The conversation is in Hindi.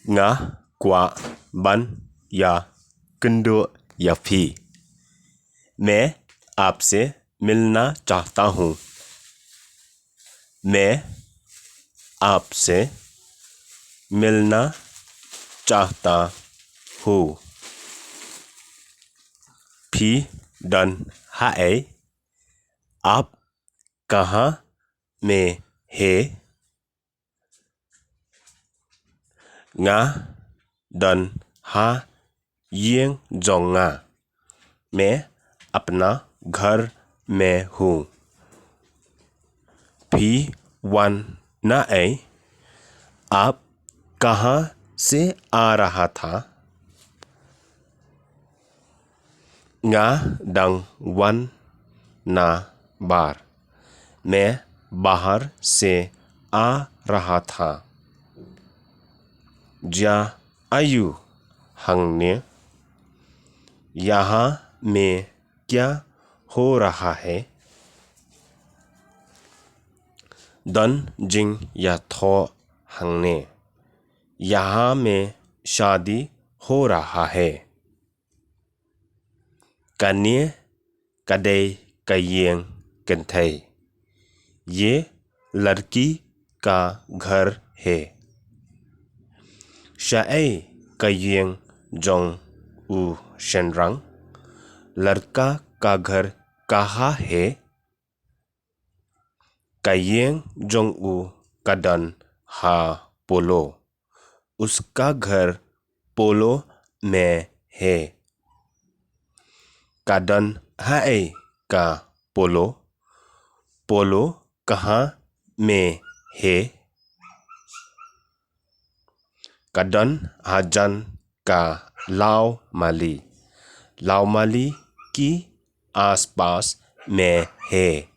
ngã quả bन या किंडो या फी। मैं आपसे मिलना चाहता हूँ। मैं आपसे मिलना चाहता हूँ। फी डन हाय आप कहाँ में है। ngã डन हा यिंग जोंगा मैं अपना घर में हूँ। फी वन नाए आप कहाँ से आ रहा था। ngã डंग वन ना बार मैं बाहर से आ रहा था। जा आयु हंगने यहाँ में क्या हो रहा है। दन जिंग या थो हंगने यहाँ में शादी हो रहा है। कन्ये कदे कयेंग कंथे ये लड़की का घर है। शाए कयेंग जोंग उ शेनरंग लड़का का घर कहाँ है। कयेंग जोंग उ कदन हा पोलो उसका घर पोलो में है। कदन हाए का पोलो पोलो कहाँ में है। कदन हाजन का लाओ माली की आसपास में है।